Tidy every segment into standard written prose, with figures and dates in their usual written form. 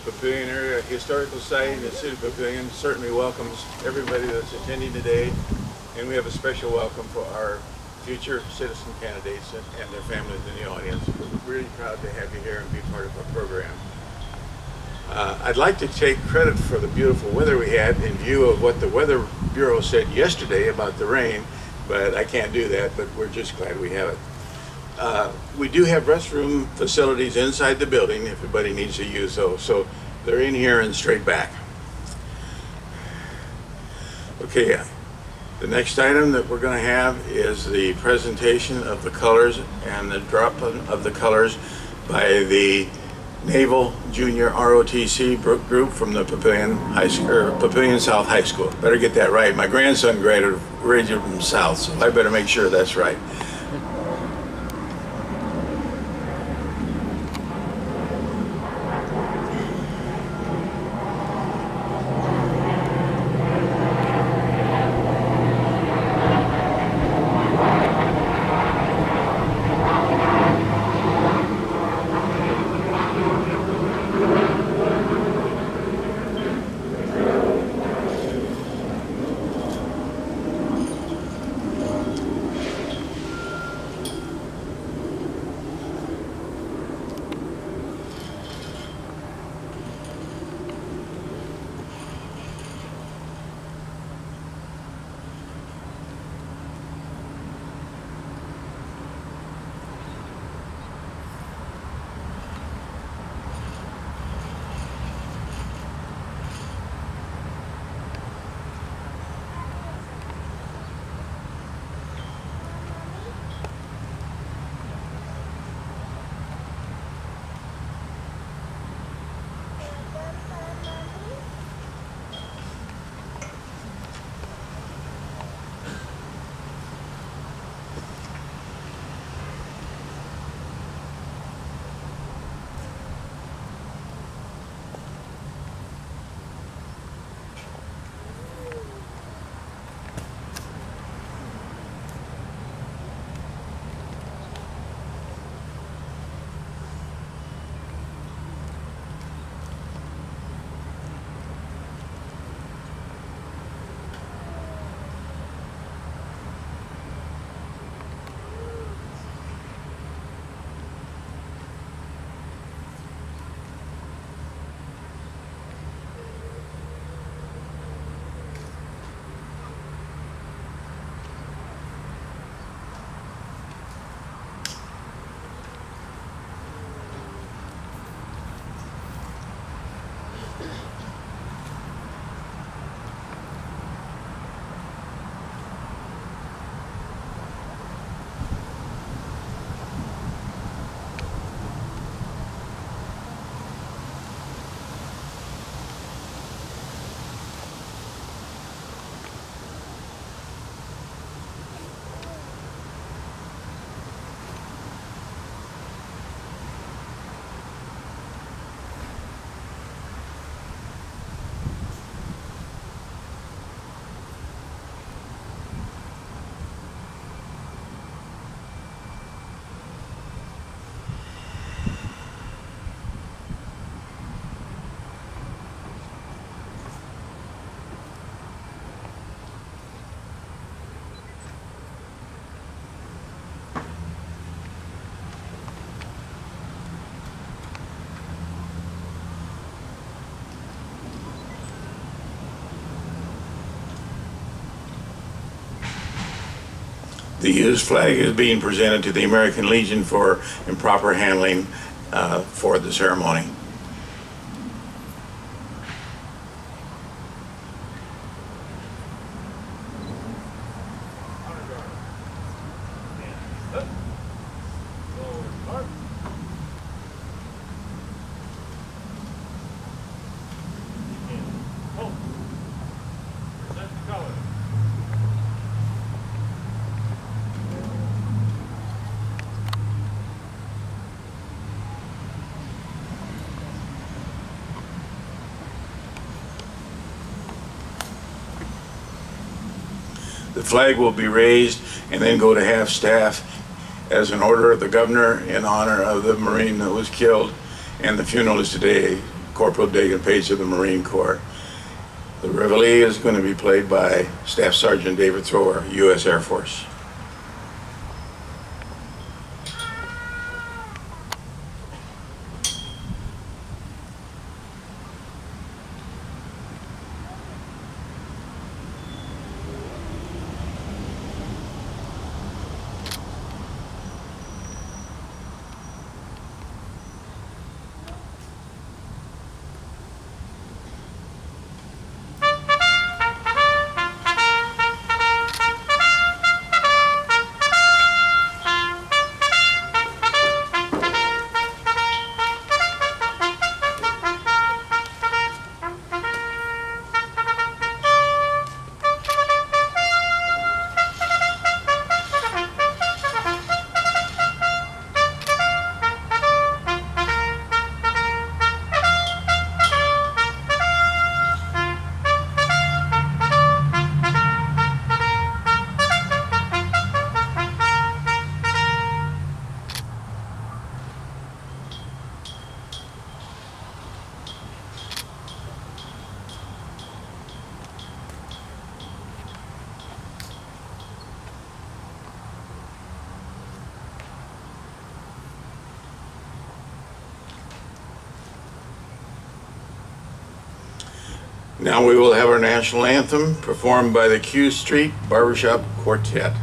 Papillion Area Historical Society in the city of Papillion certainly welcomes everybody that's attending today, and we have a special welcome for our future citizen candidates and their families in the audience. We're really proud to have you here and be part of our program. I'd like to take credit for the beautiful weather we had in view of what the Weather Bureau said yesterday about the rain, but I can't do that, but we're just glad we have it. We do have restroom facilities inside the building if everybody needs to use those, so they're in here and straight back. Okay, the next item that we're going to have is the presentation of the colors and the drop of the colors by the Naval Junior ROTC group from the Papillion South High School. Better get that right. My grandson graduated from South, so I better make sure that's right. The used flag is being presented to the American Legion for improper handling for the ceremony. The flag will be raised and then go to half-staff as an order of the governor in honor of the Marine that was killed, and the funeral is today Corporal Dagan Page of the Marine Corps. The Reveille is going to be played by Staff Sergeant David Thrower, U.S. Air Force. Now we will have our national anthem performed by the Q Street Barbershop Quartet.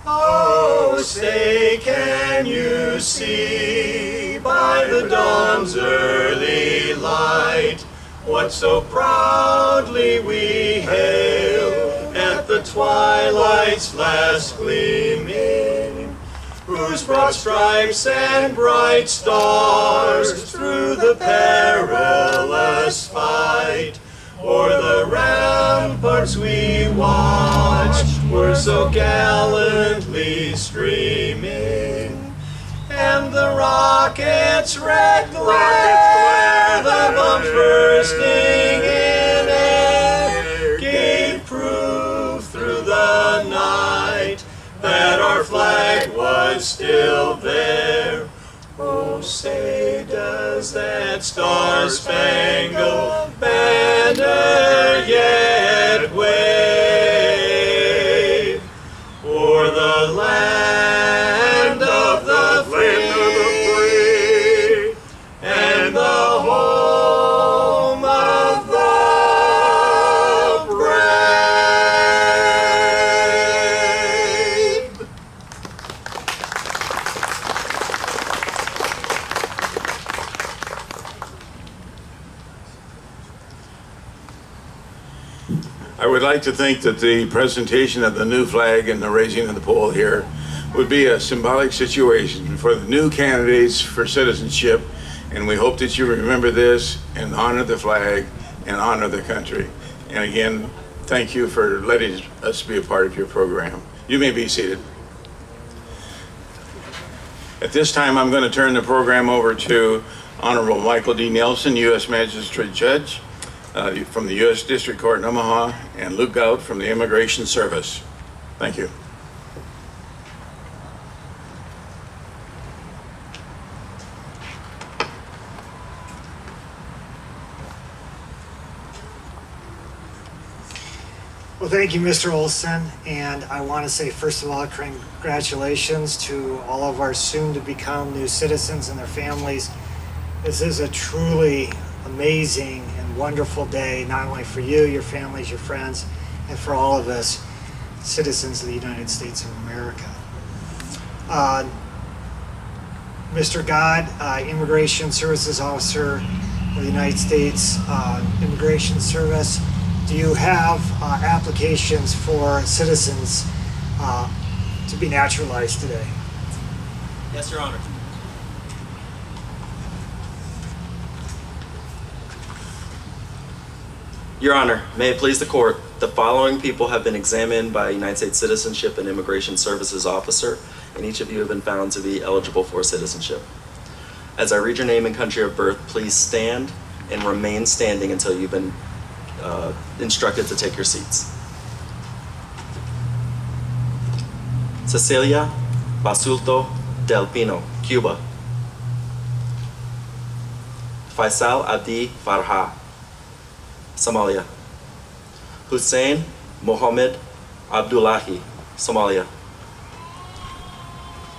Oh, say, can you see by the dawn's early light what so proudly we hail at the twilight's last gleaming, whose broad stripes and bright stars through the perilous fight o'er the ramparts we watched were so gallantly streaming, and the rockets' red glare, the bombs bursting in air, gave proof through the night that our flag was still there. Oh, say, does that star-spangled banner yet wave o'er the land of the free and the home of the brave? I would like to think that the presentation of the new flag and the raising of the pole here would be a symbolic situation for the new candidates for citizenship, and we hope that you remember this and honor the flag and honor the country. And again, thank you for letting us be a part of your program. You may be seated. At this time, I'm going to turn the program over to Honorable Michael D. Nelson, U.S. Magistrate Judge from the U.S. District Court in Omaha, and Luke Gout from the Immigration Service. Thank you. Well, thank you, Mr. Olson, and I want to say, first of all, congratulations to all of our soon-to-become new citizens and their families. This is a truly amazing and wonderful day, not only for you, your families, your friends, and for all of us, citizens of the United States of America. Mr. God, Immigration Services Officer of the United States Immigration Service, do you have applications for citizens to be naturalized today? Yes, Your Honor. Your Honor, may it please the court, the following people have been examined by a United States Citizenship and Immigration Services Officer, and each of you have been found to be eligible for citizenship. As I read your name and country of birth, please stand and remain standing until you've been instructed to take your seats. Cecilia Basulto del Pino, Cuba. Faisal Abdi Farha, Somalia. Hussein Mohammed Abdullahi, Somalia.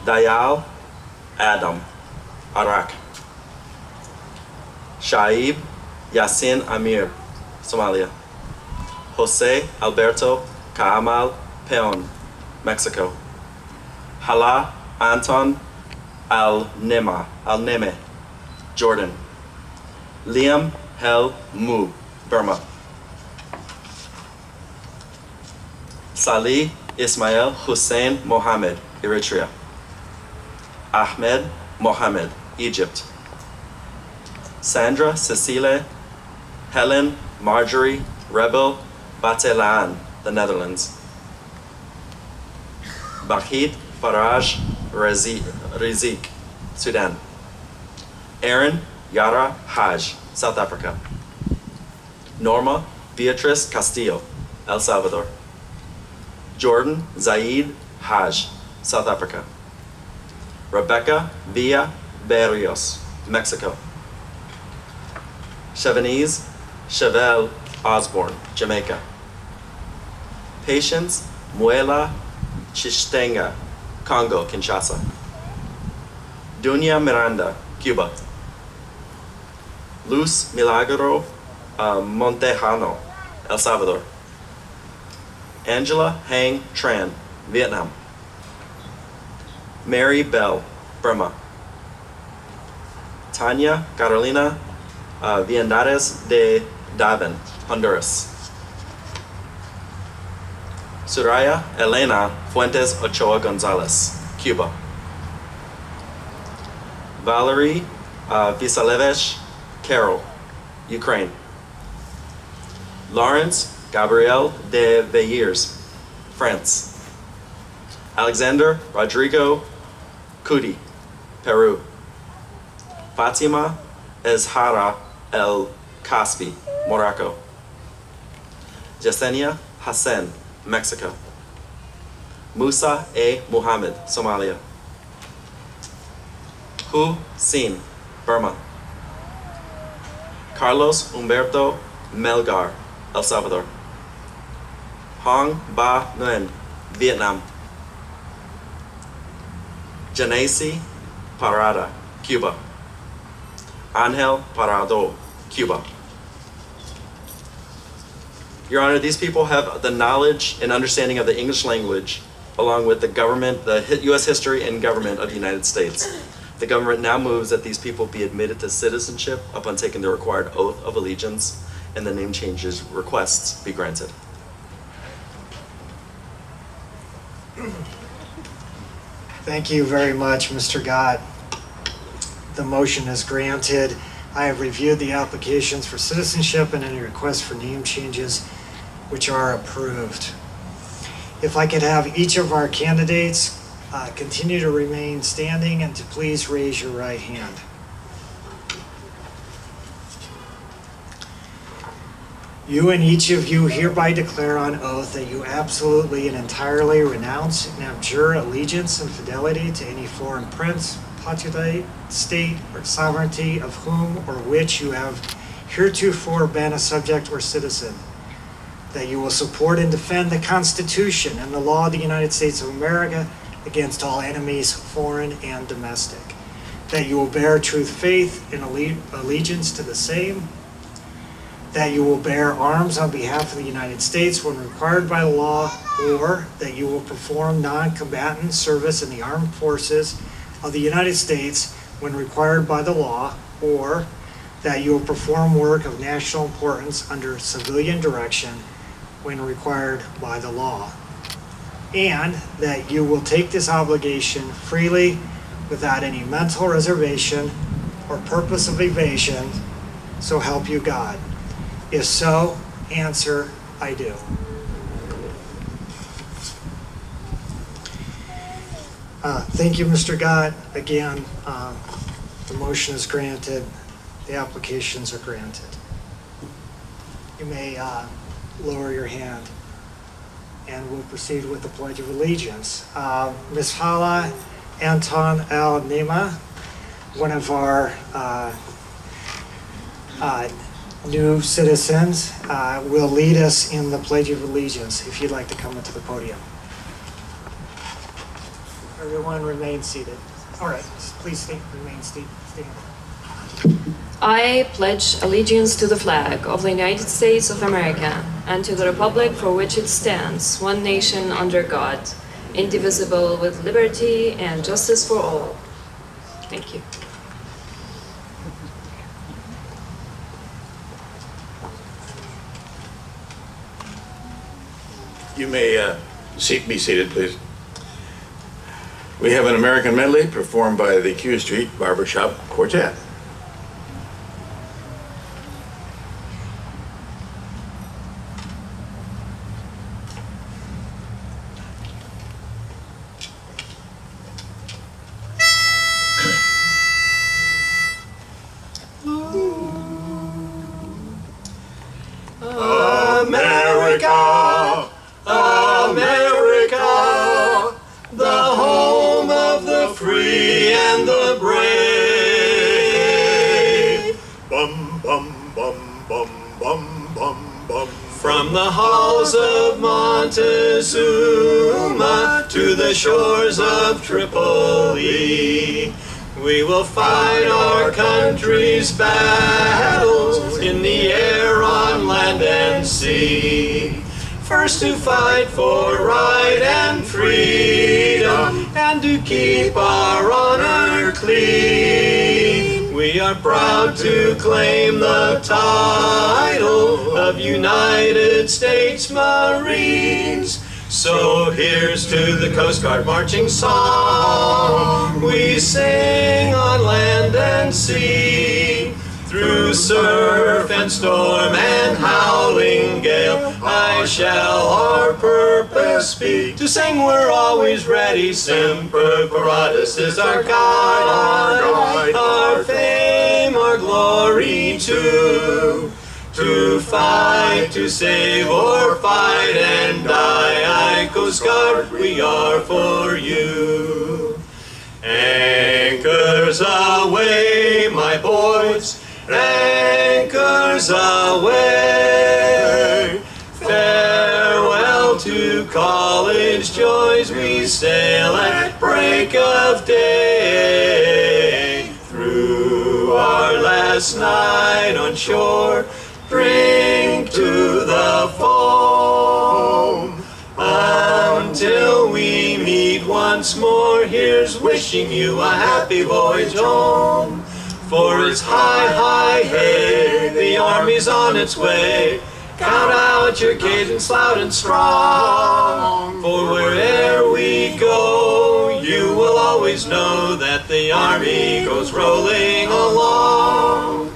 Dayal Adam, Iraq. Shaib Yassin Amir, Somalia. Jose Alberto Kaamal Peon, Mexico. Hala Anton Al-Neme, Jordan. Liam Hel Mu, Burma. Salih Ismail Hussein Mohammed, Eritrea. Ahmed Mohammed, Egypt. Sandra Cecile Helen Marjorie Rebel Batelaan, the Netherlands. Bahid Faraj Rizik, Sudan. Aaron Yara Haj, South Africa. Norma Beatrice Castillo, El Salvador. Jordan Zaid Haj, South Africa. Rebecca Villa Berrios, Mexico. Chevenise Chevelle Osborne, Jamaica. Patience Muela Chistenga, Congo, Kinshasa. Dunia Miranda, Cuba. Luz Milagro Montejano, El Salvador. Angela Hang Tran, Vietnam. Mary Bell, Burma. Tanya Carolina Viandares de Daven, Honduras. Soraya Elena Fuentes Ochoa Gonzalez, Cuba. Valerie Visalevesh Carroll, Ukraine. Lawrence Gabriel de Veillers, France. Alexander Rodrigo Cudi, Peru. Fatima Ezhara El Caspi, Morocco. Yesenia Hassan, Mexico. Musa A. Muhammad, Somalia. Hu Sin, Burma. Carlos Humberto Melgar, El Salvador. Hong Ba Nguyen, Vietnam. Janaisi Parada, Cuba. Angel Parado, Cuba. Your Honor, these people have the knowledge and understanding of the English language, along with the government, the U.S. history and government of the United States. The government now moves that these people be admitted to citizenship upon taking the required oath of allegiance, and the name changes requests be granted. Thank you very much, Mr. Gott. The motion is granted. I have reviewed the applications for citizenship and any requests for name changes, which are approved. If I could have each of our candidates continue to remain standing and to please raise your right hand. You and each of you hereby declare on oath that you absolutely and entirely renounce and abjure allegiance and fidelity to any foreign prince, potestate, state, or sovereignty of whom or which you have heretofore been a subject or citizen, that you will support and defend the Constitution and the law of the United States of America against all enemies, foreign and domestic, that you will bear true faith and allegiance to the same, that you will bear arms on behalf of the United States when required by law, or that you will perform non-combatant service in the armed forces of the United States when required by the law, or that you will perform work of national importance under civilian direction when required by the law, and that you will take this obligation freely without any mental reservation or purpose of evasion, so help you God. If so, answer, I do. Thank you, Mr. Gott. Again, The motion is granted. The applications are granted. You may lower your hand, and we'll proceed with the Pledge of Allegiance. Ms. Hala Anton Al Nema, one of our new citizens, will lead us in the Pledge of Allegiance, if you'd like to come into the podium. Everyone remain seated. All right, please remain standing. I pledge allegiance to the flag of the United States of America and to the republic for which it stands, one nation under God, indivisible, with liberty and justice for all. Thank you. You may be seated, please. We have an American medley performed by the Q Street Barbershop Quartet. America, America, the home of the free and the brave. Bum, bum, bum, bum, bum, bum, bum. From the halls of Montezuma to the shores of Tripoli, we will fight our country's battles in the air, on land and sea. First to fight for right and freedom, and to keep our honor clean. We are proud to claim the title of United States Marines. So here's to the Coast Guard marching song we sing on land and sea. Through surf and storm and howling gale, I shall our purpose be. To sing we're always ready, Semper Paratus is our guide, our fame, our glory too. To fight, to save, or fight and die, I Coast Guard, we are for you. Anchors away, my boys, anchors away. Farewell to college joys, we sail at break of day. Through our last night on shore, drink to the foam. Until we meet once more, here's wishing you a happy voyage home. For it's high, high, hey, the army's on its way. Count out your cadence loud and strong. For where'er we go, you will always know that the army goes rolling along.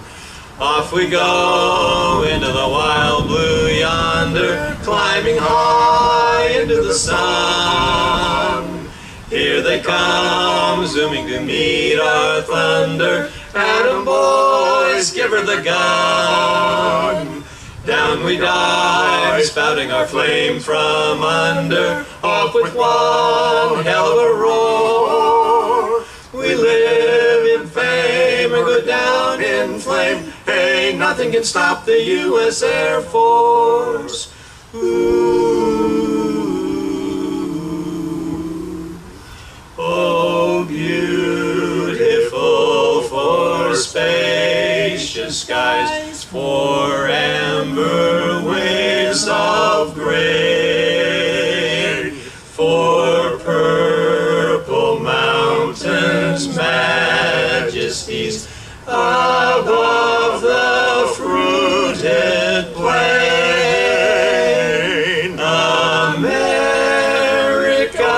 Off we go into the wild blue yonder, climbing high into the sun. Here they come, zooming to meet our thunder. Atom boys, give her the gun. Down we dive, spouting our flame from under. Off with one hell of a roar. We live in fame and go down in flame. Hey, nothing can stop the U.S. Air Force. Ooh. Oh, beautiful for spacious skies, for amber waves of gray, for purple mountains, majesties above the fruited plain. America,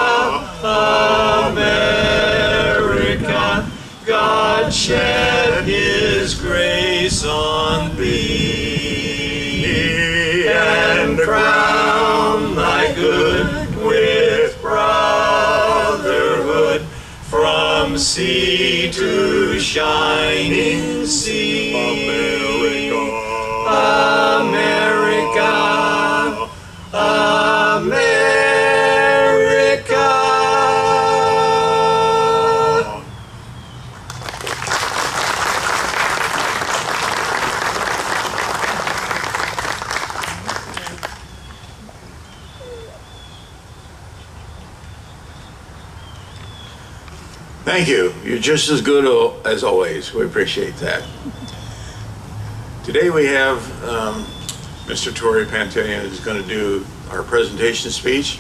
America, God shed his grace on thee, and crown thy good with brotherhood, from sea to shining sea. America, America, America. Thank you. You're just as good as always. We appreciate that. Today we have Mr. Torrey Papillion is going to do our presentation speech.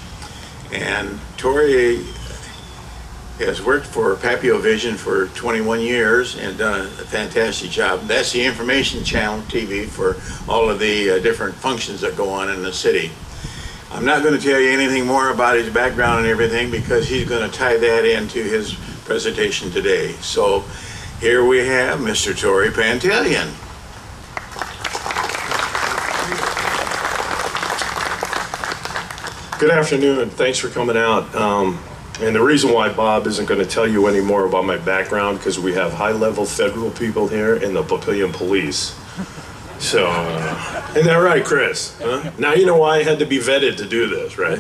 And Torrey has worked for Papio Vision for 21 years and done a fantastic job. That's the information channel TV for all of the different functions that go on in the city. I'm not going to tell you anything more about his background and everything because he's going to tie that into his presentation today. So here we have Mr. Torrey Papillion. Good afternoon. Thanks for coming out. And the reason why Bob isn't going to tell you any more about my background because we have high-level federal people here in the Papillion Police. So, isn't that right, Chris? Huh? Now you know why I had to be vetted to do this, right?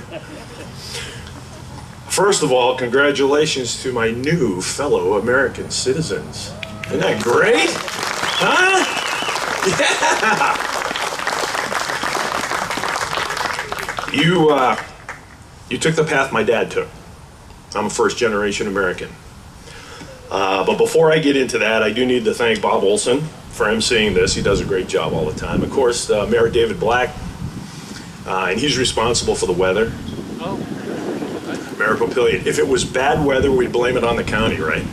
First of all, congratulations to my new fellow American citizens. Isn't that great? Huh? Yeah! You took the path my dad took. I'm a first-generation American. But before I get into that, I do need to thank Bob Olson for emceeing this. He does a great job all the time. Of course, Mayor David Black, and he's responsible for the weather. Mayor Papillion. If it was bad weather, we'd blame it on the county, right?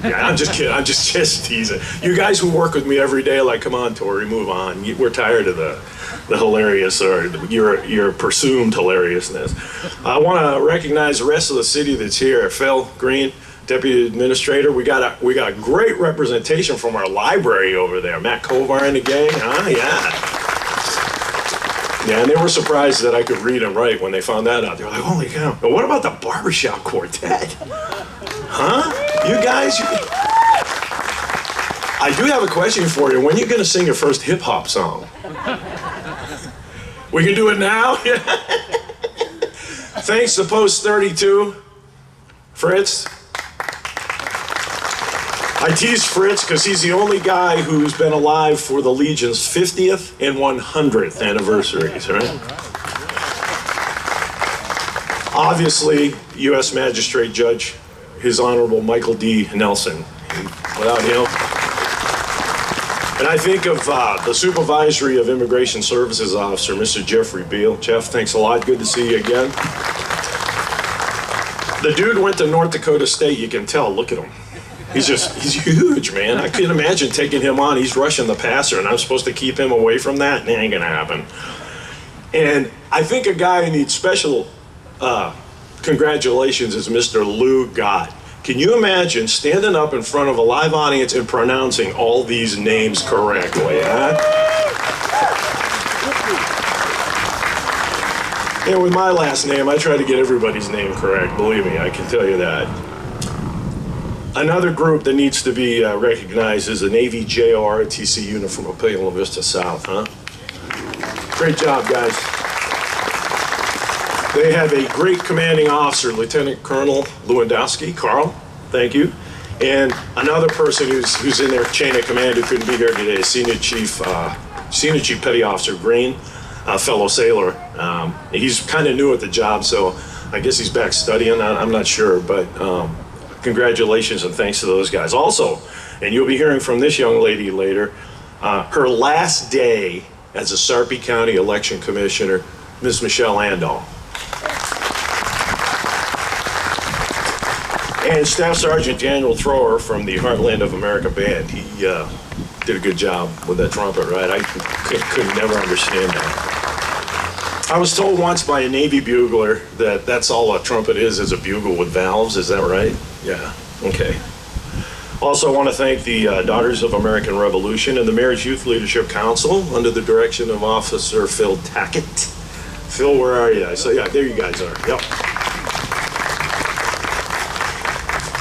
Yeah, I'm just kidding. I'm just teasing. You guys who work with me every day, like, come on, Tori, move on. We're tired of the hilarious or your presumed hilariousness. I want to recognize the rest of the city that's here. Phil Green, Deputy Administrator. We got a great representation from our library over there. Matt Kovar and the gang, huh? Yeah. Yeah, and they were surprised that I could read and write when they found that out. They were like, holy cow. But what about the barbershop quartet? Huh? You guys? I do have a question for you. When are you going to sing your first hip-hop song? We can do it now? Thanks to Post 32. Fritz. I tease Fritz because he's the only guy who's been alive for the Legion's 50th and 100th anniversaries, right? Obviously, U.S. Magistrate Judge, His Honorable Michael D. Nelson. Without him. And I think of the Supervisory of Immigration Services Officer, Mr. Jeffrey Beal. Jeff, thanks a lot. Good to see you again. The dude went to North Dakota State, you can tell. Look at him. He's huge, man. I couldn't imagine taking him on. He's rushing the passer, and I'm supposed to keep him away from that? It ain't gonna happen. And I think a guy who needs special congratulations is Mr. Lou Gott. Can you imagine standing up in front of a live audience and pronouncing all these names correctly, huh? And with my last name, I try to get everybody's name correct. Believe me, I can tell you that. Another group that needs to be recognized is the Navy JROTC unit from Papillion Vista South, huh? Great job, guys. They have a great commanding officer, Lieutenant Colonel Lewandowski. Carl, thank you. And another person who's in their chain of command who couldn't be here today, Senior Chief Petty Officer Green, a fellow sailor. He's kind of new at the job, so I guess he's back studying. I'm not sure, but congratulations and thanks to those guys. Also, and you'll be hearing from this young lady later, her last day as a Sarpy County Election Commissioner, Ms. Michelle Andall. And Staff Sergeant Daniel Thrower from the Heartland of America Band. He did a good job with that trumpet, right? I could never understand that. I was told once by a Navy bugler that that's all a trumpet is a bugle with valves. Is that right? Yeah, okay. Also, I want to thank the Daughters of American Revolution and the Marriage Youth Leadership Council under the direction of Officer Phil Tackett. Phil, where are you? So yeah, there you guys are. Yep.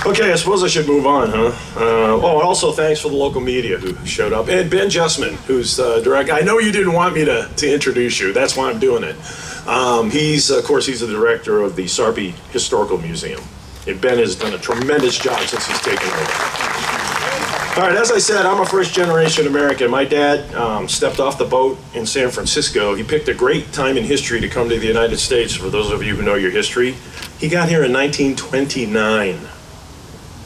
Okay, I suppose I should move on, huh? Oh, and also thanks for the local media who showed up. And Ben Justman, who's direct. I know you didn't want me to introduce you. That's why I'm doing it. He's the director of the Sarpy Historical Museum. And Ben has done a tremendous job since he's taken over. All right, as I said, I'm a first-generation American. My dad stepped off the boat in San Francisco. He picked a great time in history to come to the United States, for those of you who know your history. He got here in 1929.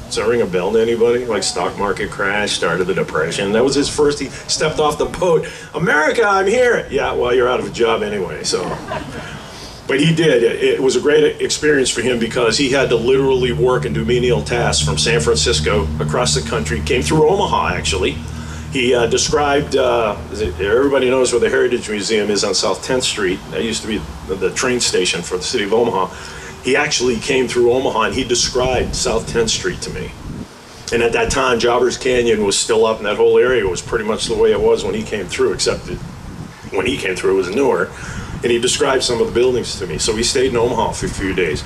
Does that ring a bell to anybody? Like stock market crash, started the Depression. That was his first, he stepped off the boat. America, I'm here. Yeah, well, you're out of a job anyway, so. But he did. It was a great experience for him because he had to literally work and do menial tasks from San Francisco across the country. Came through Omaha, actually. He described, everybody knows where the Heritage Museum is on South 10th Street. That used to be the train station for the city of Omaha. He actually came through Omaha and he described South 10th Street to me. And at that time, Jobbers Canyon was still up and that whole area was pretty much the way it was when he came through, except that when he came through it was newer. And he described some of the buildings to me. So we stayed in Omaha for a few days.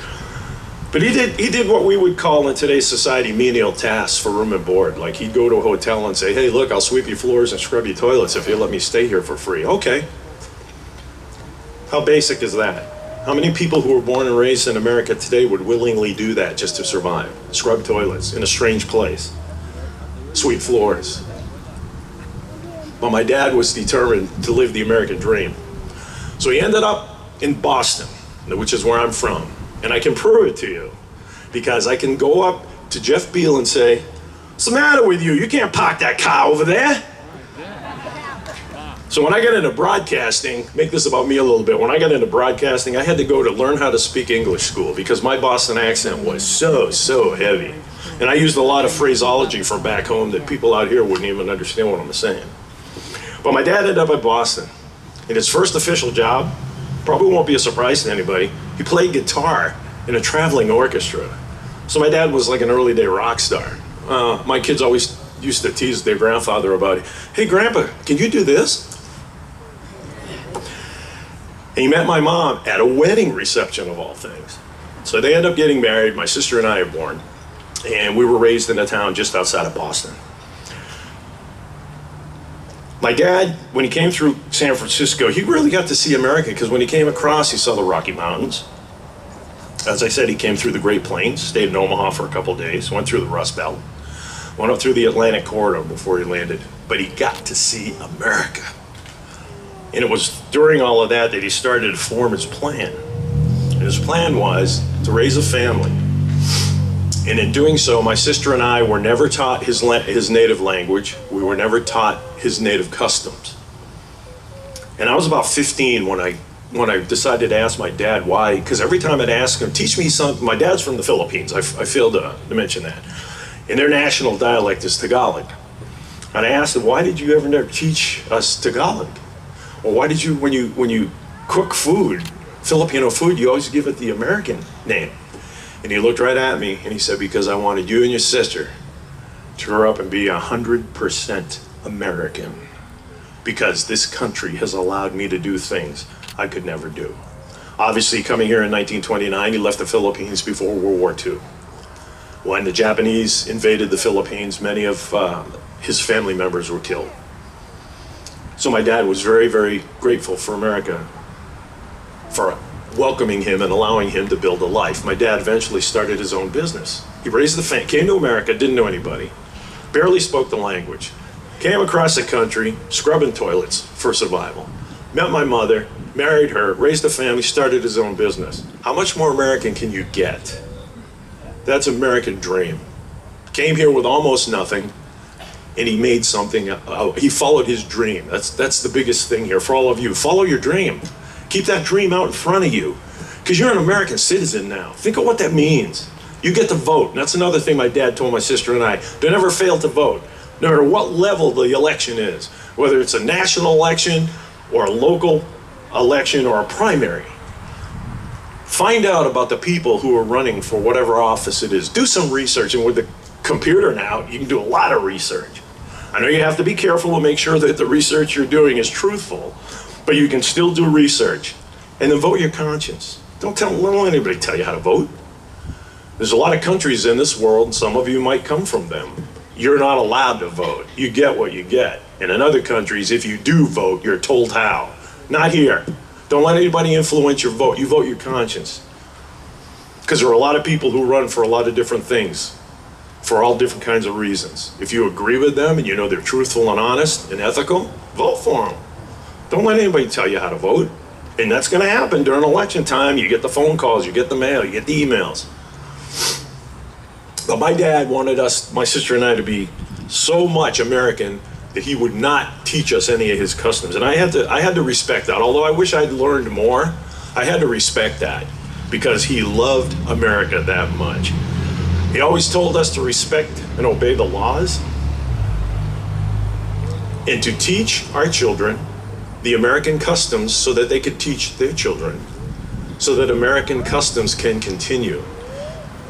But he did what we would call in today's society menial tasks for room and board. Like he'd go to a hotel and say, hey, look, I'll sweep your floors and scrub your toilets if you let me stay here for free. Okay. How basic is that? How many people who were born and raised in America today would willingly do that just to survive? Scrub toilets in a strange place, sweep floors. But my dad was determined to live the American dream. So he ended up in Boston, which is where I'm from. And I can prove it to you because I can go up to Jeff Beal and say, what's the matter with you? You can't park that car over there. So when I got into broadcasting, make this about me a little bit, when I got into broadcasting, I had to go to learn how to speak English school because my Boston accent was so heavy. And I used a lot of phraseology from back home that people out here wouldn't even understand what I'm saying. But my dad ended up at Boston. In his first official job, probably won't be a surprise to anybody, he played guitar in a traveling orchestra. So my dad was like an early day rock star. My kids always used to tease their grandfather about it. Hey, Grandpa, can you do this? And he met my mom at a wedding reception of all things. So they end up getting married. My sister and I are born. And we were raised in a town just outside of Boston. My dad, when he came through San Francisco, he really got to see America because when he came across, he saw the Rocky Mountains. As I said, he came through the Great Plains, stayed in Omaha for a couple days, went through the Rust Belt, went up through the Atlantic Corridor before he landed. But he got to see America. And it was during all of that he started to form his plan. And his plan was to raise a family. And in doing so, my sister and I were never taught his native language. We were never taught his native customs. And I was about 15 when I decided to ask my dad why, because every time I'd ask him, teach me something. My dad's from the Philippines. I failed to mention that. And their national dialect is Tagalog. And I asked him, why did you ever never teach us Tagalog? Or why did you, when you cook food, Filipino food, you always give it the American name? And he looked right at me and he said, because I wanted you and your sister to grow up and be 100% American. Because this country has allowed me to do things I could never do. Obviously, coming here in 1929, he left the Philippines before World War II. When the Japanese invaded the Philippines, many of his family members were killed. So my dad was very, very grateful for America, for welcoming him and allowing him to build a life. My dad eventually started his own business. He raised the family, came to America, didn't know anybody, barely spoke the language, came across the country, scrubbing toilets for survival, met my mother, married her, raised a family, started his own business. How much more American can you get? That's American dream. Came here with almost nothing, and he made something, he followed his dream. That's the biggest thing here for all of you. Follow your dream. Keep that dream out in front of you, because you're an American citizen now. Think of what that means. You get to vote. And that's another thing my dad told my sister and I. Don't ever fail to vote, no matter what level the election is, whether it's a national election or a local election or a primary. Find out about the people who are running for whatever office it is. Do some research, and with the computer now, you can do a lot of research. I know you have to be careful to make sure that the research you're doing is truthful, but you can still do research. And then vote your conscience. Don't let anybody tell you how to vote. There's a lot of countries in this world, and some of you might come from them. You're not allowed to vote. You get what you get. And in other countries, if you do vote, you're told how. Not here. Don't let anybody influence your vote. You vote your conscience. Because there are a lot of people who run for a lot of different things, for all different kinds of reasons. If you agree with them and you know they're truthful and honest and ethical, vote for them. Don't let anybody tell you how to vote. And that's going to happen during election time. You get the phone calls, you get the mail, you get the emails. But my dad wanted us, my sister and I, to be so much American that he would not teach us any of his customs. And I had to respect that. Although I wish I'd learned more, I had to respect that because he loved America that much. He always told us to respect and obey the laws and to teach our children the American customs so that they could teach their children, so that American customs can continue.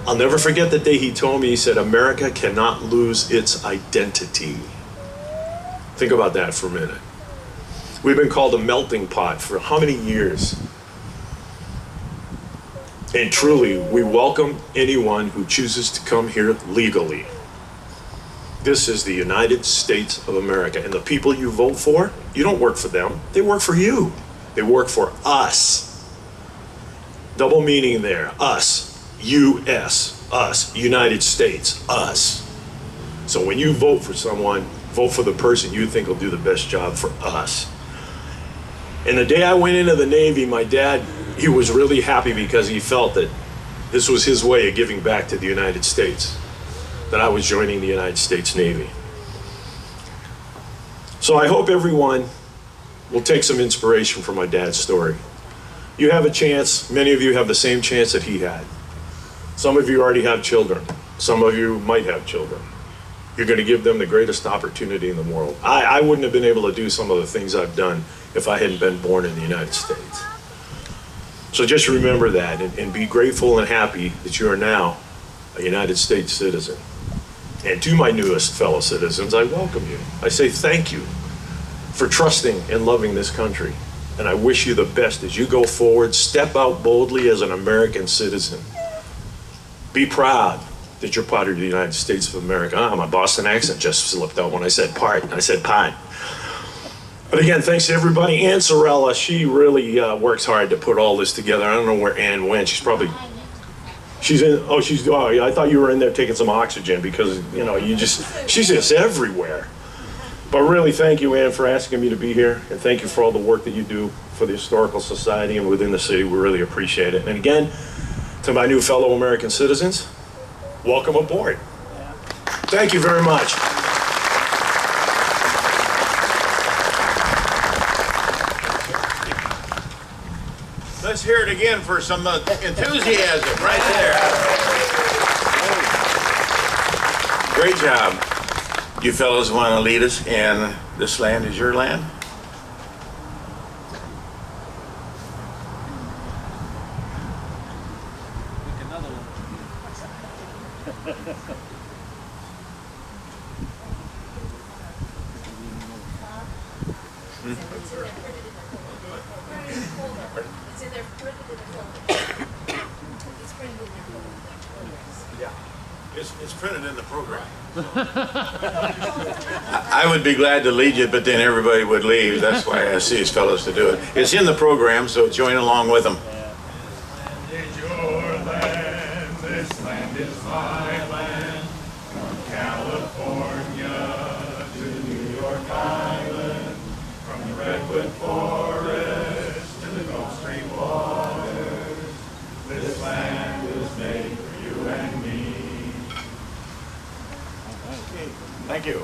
I'll never forget the day he told me, he said, America cannot lose its identity. Think about that for a minute. We've been called a melting pot for how many years? And truly, we welcome anyone who chooses to come here legally. This is the United States of America. And the people you vote for, you don't work for them. They work for you. They work for us. Double meaning there. Us. U.S. Us. United States. Us. So when you vote for someone, vote for the person you think will do the best job for us. And the day I went into the Navy, my dad, he was really happy because he felt that this was his way of giving back to the United States, that I was joining the United States Navy. So I hope everyone will take some inspiration from my dad's story. You have a chance, many of you have the same chance that he had. Some of you already have children. Some of you might have children. You're going to give them the greatest opportunity in the world. I wouldn't have been able to do some of the things I've done if I hadn't been born in the United States. So just remember that and be grateful and happy that you are now a United States citizen. And to my newest fellow citizens, I welcome you. I say thank you for trusting and loving this country. And I wish you the best as you go forward. Step out boldly as an American citizen. Be proud that you're part of the United States of America. My Boston accent just slipped out when I said part. I said pine. But again, thanks to everybody. Ann Sorella, she really works hard to put all this together. I don't know where Ann went. She's in, oh, I thought you were in there taking some oxygen because, you know, she's just everywhere. But really, thank you, Ann, for asking me to be here. And thank you for all the work that you do for the Historical Society and within the city. We really appreciate it. And again, to my new fellow American citizens, welcome aboard. Thank you very much. Let's hear it again for some enthusiasm right there. Great job. You fellows want to lead us, and this land is your land? It's printed in the program. I would be glad to lead you, but then everybody would leave. That's why I asked these fellows to do it. It's in the program, so join along with them. It's your land, this land is my land, from California to New York Island, from the Redwood Forest to the Gulf Stream waters. This land is made for you and me. Thank you.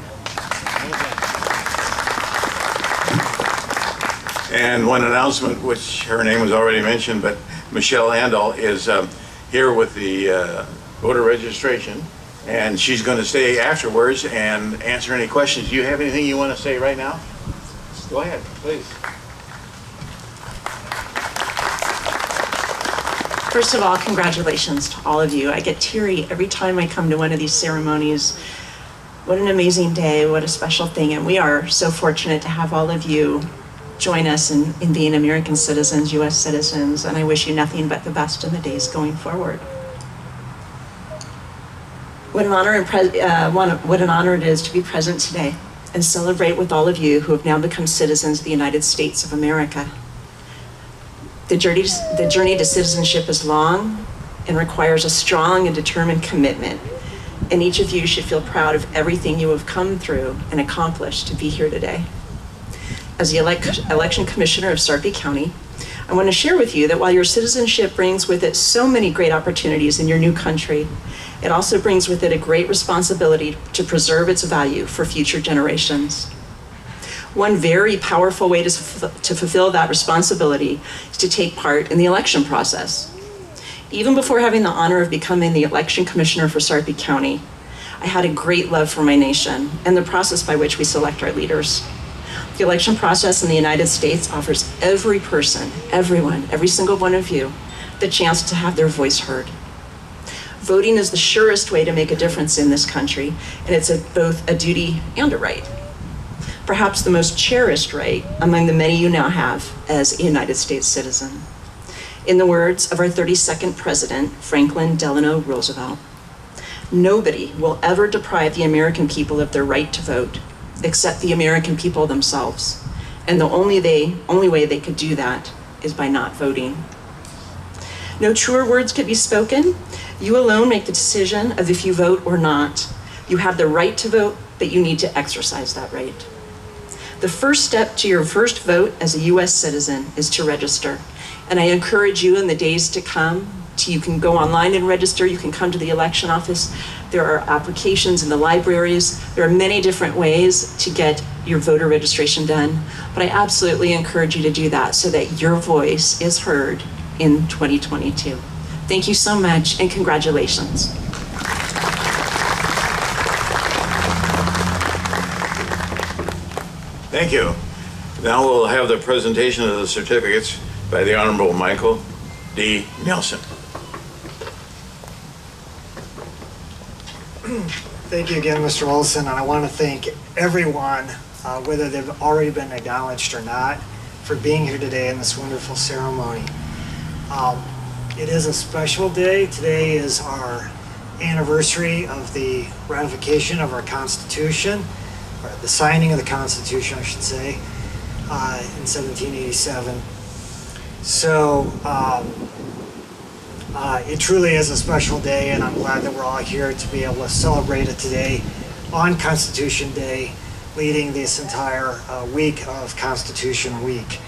And one announcement, which her name was already mentioned, but Michelle Andal is here with the voter registration, and she's going to stay afterwards and answer any questions. Do you have anything you want to say right now? Go ahead, please. First of all, congratulations to all of you. I get teary every time I come to one of these ceremonies. What an amazing day, what a special thing. And we are so fortunate to have all of you join us in being American citizens, US citizens, and I wish you nothing but the best in the days going forward. What an honor it is to be present today and celebrate with all of you who have now become citizens of the United States of America. The journey to citizenship is long and requires a strong and determined commitment, and each of you should feel proud of everything you have come through and accomplished to be here today. As the election commissioner of Sarpy County, I want to share with you that while your citizenship brings with it so many great opportunities in your new country, it also brings with it a great responsibility to preserve its value for future generations. One very powerful way to fulfill that responsibility is to take part in the election process. Even before having the honor of becoming the election commissioner for Sarpy County, I had a great love for my nation and the process by which we select our leaders. The election process in the United States offers every person, everyone, every single one of you, the chance to have their voice heard. Voting is the surest way to make a difference in this country, and it's both a duty and a right. Perhaps the most cherished right among the many you now have as a United States citizen. In the words of our 32nd president, Franklin Delano Roosevelt, nobody will ever deprive the American people of their right to vote, except the American people themselves. And the only way they could do that is by not voting. No truer words could be spoken. You alone make the decision of if you vote or not. You have the right to vote, but you need to exercise that right. The first step to your first vote as a US citizen is to register. And I encourage you in the days to come, you can go online and register, you can come to the election office. There are applications in the libraries. There are many different ways to get your voter registration done, but I absolutely encourage you to do that so that your voice is heard in 2022. Thank you so much and congratulations. Thank you. Now we'll have the presentation of the certificates by the Honorable Michael D. Nelson. Thank you again, Mr. Olson, and I want to thank everyone, whether they've already been acknowledged or not, for being here today in this wonderful ceremony. It is a special day. Today is our anniversary of the ratification of our Constitution, or the signing of the Constitution, I should say, in 1787. So it truly is a special day, and I'm glad that we're all here to be able to celebrate it today on Constitution Day, leading this entire week of Constitution Week.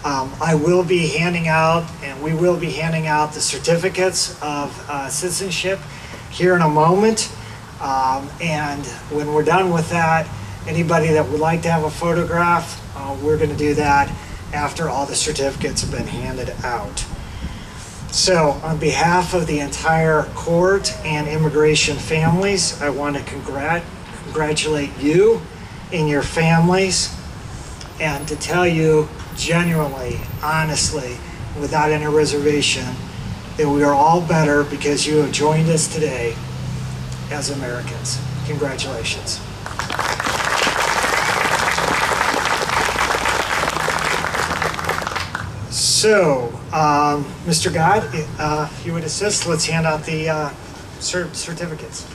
I will be handing out, and we will be handing out the certificates of citizenship here in a moment. And when we're done with that, anybody that would like to have a photograph, we're going to do that after all the certificates have been handed out. So on behalf of the entire court and immigration families, I want to congratulate you and your families, and to tell you genuinely, honestly, without any reservation, that we are all better because you have joined us today as Americans. Congratulations. So, Mr. God, if you would assist, let's hand out the certificates.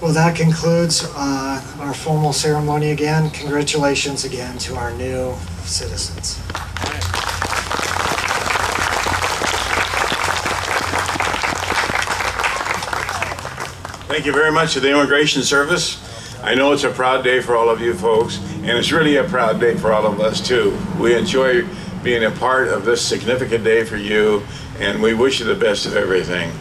Well, that concludes our formal ceremony again. Congratulations again to our new citizens. Thank you very much to the Immigration Service. I know it's a proud day for all of you folks, and it's really a proud day for all of us too. We enjoy being a part of this significant day for you, and we wish you the best of everything.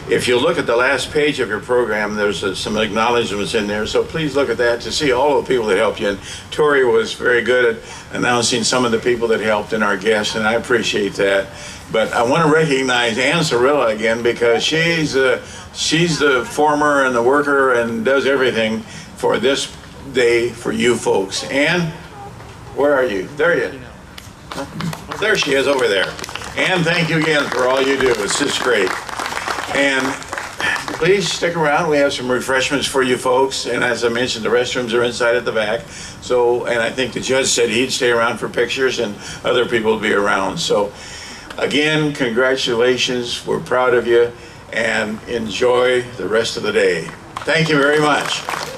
If you look at the last page of your program, there's some acknowledgments in there, so please look at that to see all the people that helped you. And Tori was very good at announcing some of the people that helped and our guests, and I appreciate that. But I want to recognize Ann Sorilla again, because she's the former and the worker and does everything for this day for you folks. Ann, where are you? There you are. There she is over there. Ann, thank you again for all you do. It's just great. And please stick around. We have some refreshments for you folks. And as I mentioned, the restrooms are inside at the back. So, and I think the judge said he'd stay around for pictures and other people will be around. So again, congratulations. We're proud of you and enjoy the rest of the day. Thank you very much.